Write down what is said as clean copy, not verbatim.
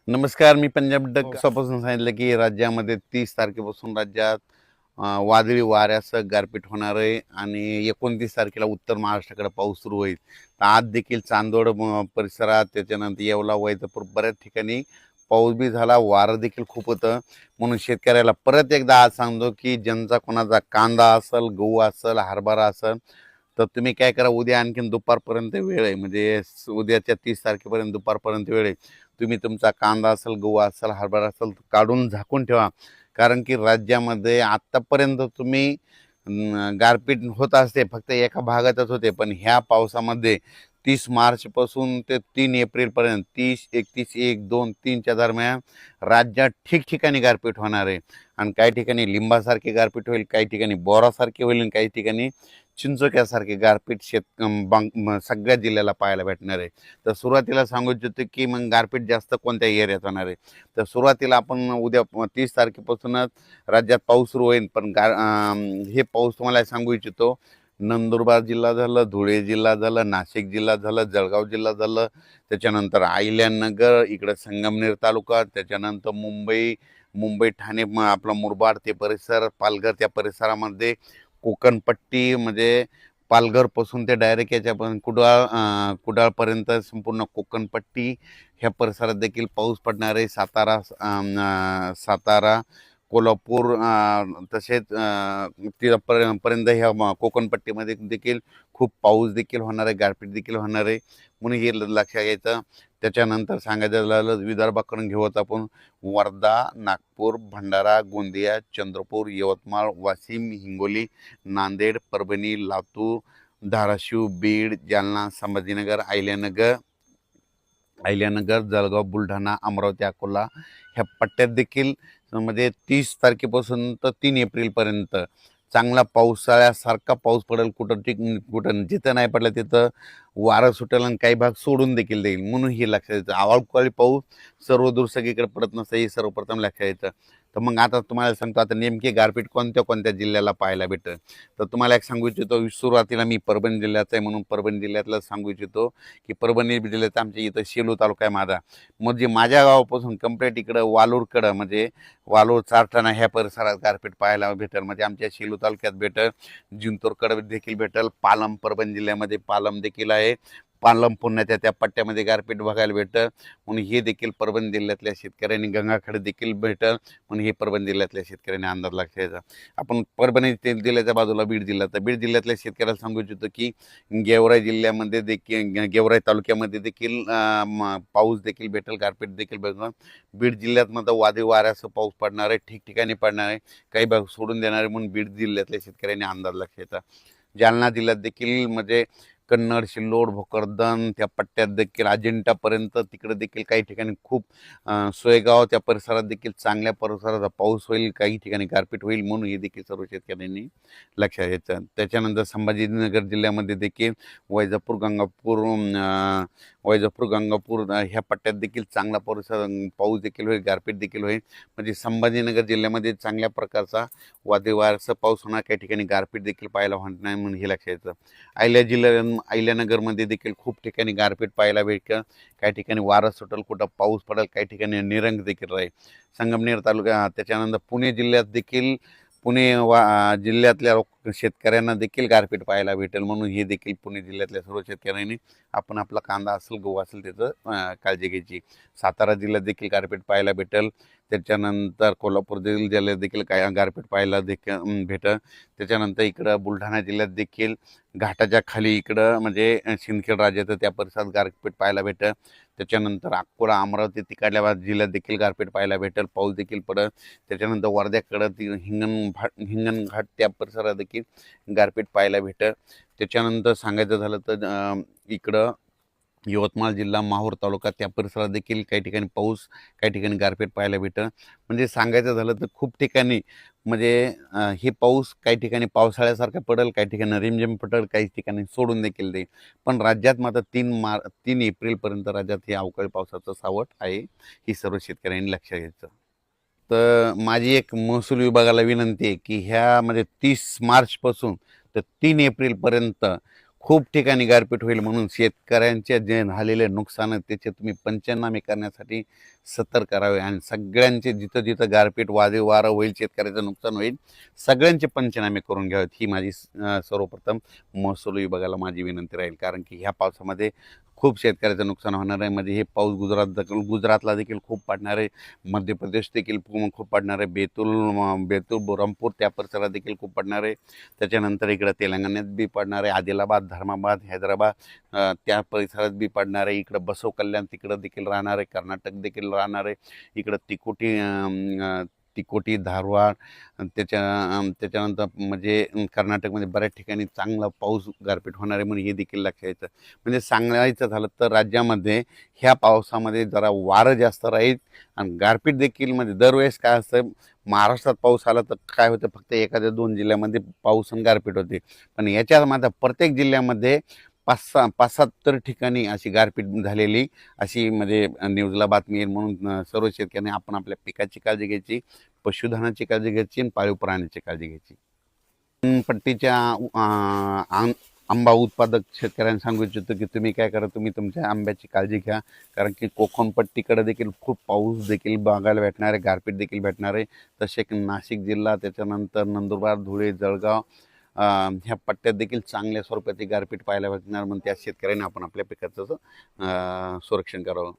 नमस्कार. मी पंजाब पासून सांगितलं की राज्यामध्ये 30 तारखेपासून राज्यात वादळी वाऱ्यासह गारपीट होणार आहे आणि 29 तारखेला उत्तर महाराष्ट्राकडे पाऊस सुरू होईल. तर आज देखील चांदोड परिसरात, त्याच्यानंतर येवला, वैजापूर बऱ्याच ठिकाणी पाऊस बी झाला, वारं देखील खूप होतं. म्हणून शेतकऱ्याला परत एकदा आज सांगतो की ज्यांचा कोणाचा कांदा असेल, गहू असेल, हरभरा असेल, तर तुम्ही काय करा, उद्या आणखीन दुपारपर्यंत वेळ आहे. म्हणजे उद्याच्या 30 तारखेपर्यंत दुपारपर्यंत वेळ आहे. तुम्ही तुमचा कांदा असेल, गहू असेल, हरभरा असेल काढून झाकून ठेवा. कारण की राज्यामध्ये आत्तापर्यंत तुम्ही गारपीट होत असते, फक्त एका भागातच होते. पण ह्या पावसामध्ये 30 मार्चपासून ते 3 एप्रिलपर्यंत 31, 1, 2, 3च्या दरम्यान राज्यात ठिकठिकाणी गारपीट होणार आहे. आणि काही ठिकाणी लिंबासारखी गारपीट होईल, काही ठिकाणी बोरासारखी होईल आणि काही ठिकाणी चिंचोक्यासारखे गारपीट सगळ्या जिल्ह्याला पाहायला भेटणार आहे. तर सुरुवातीला सांगू इच्छितो की मग गारपीट जास्त कोणत्या एरियात होणार आहे. तर सुरुवातीला आपण उद्या 30 तारखेपासूनच राज्यात पाऊस सुरू होईल. पण हे पाऊस तुम्हाला सांगू इच्छितो, नंदुरबार जिल्हा झालं, धुळे जिल्हा झालं, नाशिक जिल्हा झालं, जळगाव जिल्हा झालं, त्याच्यानंतर अहिल्यानगर, इकडं संगमनेर तालुका, त्याच्यानंतर मुंबई ठाणे, आपला मुरबाड ते परिसर, पालघर त्या परिसरामध्ये, कोकणपट्टी म्हणजे पालघरपासून ते डायरेक्ट याच्यापर्यंत कुडाळपर्यंत संपूर्ण कोकणपट्टी ह्या परिसरात देखील पाऊस पडणार आहे. सातारा, कोल्हापूर, तसेच तिथपर्यंत ह्या कोकणपट्टीमध्ये देखील खूप पाऊस देखील होणार आहे, गारपीट देखील होणार आहे. म्हणून हे लक्षात घ्यायचं. त्याच्यानंतर सांगायचं झालं विदर्भाकडून घेऊ आपण, वर्धा, नागपूर, भंडारा, गोंदिया, चंद्रपूर, यवतमाळ, वाशिम, हिंगोली, नांदेड, परभणी, लातूर, धाराशिव, बीड, जालना, संभाजीनगर, अहिल्यानगर, जळगाव, बुलढाणा, अमरावती, अकोला ह्या पट्ट्यात देखील म्हणजे 30 तारखेपासून तर 3 एप्रिलपर्यंत चांगला पावसाळ्यासारखा पाऊस पडेल. कुठं जिथं नाही पडलं तिथं वारं सुटेल आणि काही भाग सोडून देखील देईल. म्हणून हे लक्षात यायचं. अवकाळी पाऊस सर्वदूर सगळीकडे पडत नसतं, हे सर्वप्रथम लक्षात यायचं. तर मग आता तुम्हाला सांगतो, आता नेमके गारपीट कोणत्या कोणत्या जिल्ह्याला पाहायला भेटेल. तर तुम्हाला एक सांगू इच्छितो, सुरुवातीला मी परभणी जिल्ह्याचा आहे म्हणून परभणी जिल्ह्यातलं सांगू इच्छितो की परभणी जिल्ह्यात आमच्या इथं शेलू तालुका आहे माझा. म्हणजे माझ्या गावापासून कंप्लीट इकडं वालूरकडं, म्हणजे वालूर, चारठाणा ह्या परिसरात गारपीट पाहायला भेटेल. म्हणजे आमच्या शेलू तालुक्यात भेटेल, जिंतूरकडे देखील भेटेल, पालम, परभणी जिल्ह्यामध्ये पालम देखील आहे, पालम पुण्याच्या त्या पट्ट्यामध्ये गारपीट बघायला भेटतं. म्हणून हे देखील परभणी जिल्ह्यातल्या शेतकऱ्यांनी, गंगाखेड देखील भेटेल. म्हणून हे परभणी जिल्ह्यातल्या शेतकऱ्यांनी अंदाज लक्षायचा. आपण परभणी जिल्ह्याच्या बाजूला बीड जिल्हा, तर बीड जिल्ह्यातल्या शेतकऱ्याला सांगू इच्छितो की गेवराई जिल्ह्यामध्ये देखील, गेवराई तालुक्यामध्ये देखील पाऊस देखील भेटेल, गारपीट देखील भेटणार. बीड जिल्ह्यात मात्र वादळी वाऱ्यासह पाऊस पडणार आहे, ठिकठिकाणी पडणार आहे, काही भाग सोडून देणार आहे. म्हणून बीड जिल्ह्यातल्या शेतकऱ्यांनी अंदाज लक्षायचा. जालना जिल्ह्यात देखील म्हणजे कन्नड, सिल्लोड, भोकरदन त्या पट्ट्यात देखील अजिंठापर्यंत तिकडे देखील काही ठिकाणी खूप, सोयगाव त्या परिसरात देखील चांगल्या परिसराचा पाऊस होईल, काही ठिकाणी गारपीट होईल. म्हणून हे देखील सर्व शेतकऱ्यांनी लक्षात घ्यायचं. त्याच्यानंतर संभाजीनगर जिल्ह्यामध्ये देखील वैजापूर, गंगापूर ह्या पट्ट्यात देखील चांगला पाऊस देखील होईल, गारपीट देखील होईल. म्हणजे संभाजीनगर जिल्ह्यामध्ये चांगल्या प्रकारचा वादळी वाऱ्यासह पाऊस होणार, काही ठिकाणी गारपीट देखील पाहायला होणार नाही. म्हणून हे लक्षात घ्यायचं. अहिल्यानगरमध्ये देखील खूप ठिकाणी गारपीट पाहायला भेटेल, काही ठिकाणी वारं सुटेल, कुठं पाऊस पडेल, काही ठिकाणी निरंग देखील राहील. संगमनेर तालुका, त्याच्यानंतर पुणे जिल्ह्यात देखील जिल्ह्यातल्या शेतकऱ्यांना देखील गारपीट पाहायला भेटेल. म्हणून हे देखील पुणे जिल्ह्यातल्या सर्व शेतकऱ्यांनी आपण आपला कांदा असेल, गहू असेल त्याचं काळजी घ्यायची. सातारा जिल्ह्यात देखील गारपीट पाहायला भेटेल. त्याच्यानंतर कोल्हापूर जिल्ह्यात देखील काय गारपीट पाहायला देखील भेटेल. त्याच्यानंतर इकडं बुलढाणा जिल्ह्यात देखील घाटाच्या खाली इकडं म्हणजे सिंदखेड राजाचं त्या परिसरात गारपीट पाहायला भेटेल. त्याच्यानंतर अकोला, अमरावती तिकडल्या जिल्ह्यात देखील गारपीट पाहायला भेटेल, पाऊस देखील पडेल. त्याच्यानंतर वर्ध्याकडं हिंगणघाट त्या परिसरात देखील गारपीट पाहायला भेटेल. त्याच्यानंतर सांगायचं झालं तर इकडं यवतमाळ जिल्हा, माहूर तालुका त्या परिसरात देखील काही ठिकाणी पाऊस, काही ठिकाणी गारपीट पाहायला भेटेल. म्हणजे सांगायचं झालं तर खूप ठिकाणी म्हणजे हे पाऊस काही ठिकाणी पावसाळ्यासारखा पडेल, काही ठिकाणी रिमझिम पडेल, काही ठिकाणी सोडून देखील देईल. पण राज्यात मात्र 3 एप्रिलपर्यंत राज्यात हे अवकाळी पावसाचं सावट आहे. ही सर्व शेतकऱ्यांनी लक्षात घ्यायचं. तर माझी एक महसूल विभागाला विनंती आहे की ह्या म्हणजे 30 मार्चपासून तर 3 एप्रिलपर्यंत खूप ठिकाणी गारपीट होईल म्हणून शेतकऱ्यांचे जे झालेले नुकसान आहे त्याचे तुम्ही पंचनामे करण्यासाठी सतर्क करावे आणि सगळ्यांचे जिथं जिथं गारपीट वादळी वारं होईल, शेतकऱ्याचं नुकसान होईल, सगळ्यांचे पंचनामे करून घ्यावेत ही माझी सर्वप्रथम महसूल विभागाला माझी विनंती राहील. कारण की ह्या पावसामध्ये खूप शेतकऱ्याचं नुकसान होणार आहे. म्हणजे हे पाऊस गुजरातला देखील खूप पडणार आहे, मध्य प्रदेश देखील खूप पडणार आहे, बेतूल बुरहानपूर त्या परिसरात देखील खूप पडणार आहे. त्याच्यानंतर इकडं तेलंगणात बी पडणार आहे, आदिलाबाद, धर्माबाद, हैदराबाद त्या परिसरात बी पडणार आहे. इकडं बसव कल्याण तिकडं देखील राहणार आहे, कर्नाटक देखील राहणार आहे. इकडं तिकोटी, धारवाड त्याच्यानंतर म्हणजे कर्नाटकमध्ये बऱ्याच ठिकाणी चांगला पाऊस गारपीट होणार आहे म्हणून हे देखील लक्षात यायचं. म्हणजे सांगायचं झालं तर राज्यामध्ये ह्या पावसामध्ये जरा वारं जास्त राहील आणि गारपीट देखील. म्हणजे दरवेळेस काय असतं, महाराष्ट्रात पाऊस आला तर काय होतं, फक्त एखाद्या 2 जिल्ह्यामध्ये पाऊस आणि गारपीट होते. पण याच्या माझा प्रत्येक जिल्ह्यामध्ये 5-7 ठिकाणी अशी गारपीट झालेली अशी म्हणजे न्यूजला बातमी येईल. म्हणून सर्व शेतकऱ्यांनी आपण आपल्या पिकाची काळजी घ्यायची, पशुधनाची काळजी घ्यायची आणि पाळीव प्राण्याची काळजी घ्यायची. पट्टीच्या आंबा उत्पादक शेतकऱ्यांना सांगू इच्छितो की तुम्ही काय करा, तुम्ही तुमच्या आंब्याची काळजी घ्या. कारण की कोकणपट्टीकडे देखील खूप पाऊस देखील बघायला भेटणार आहे, गारपीट देखील भेटणार आहे. तसे नाशिक जिल्हा, त्याच्यानंतर नंदुरबार, धुळे, जळगाव ह्या पट्ट्यात देखील चांगल्या स्वरूपाची गारपीट पाहायला भेटणार. म्हणून त्या शेतकऱ्यांनी आपण आपल्या पिकाचं संरक्षण करावं.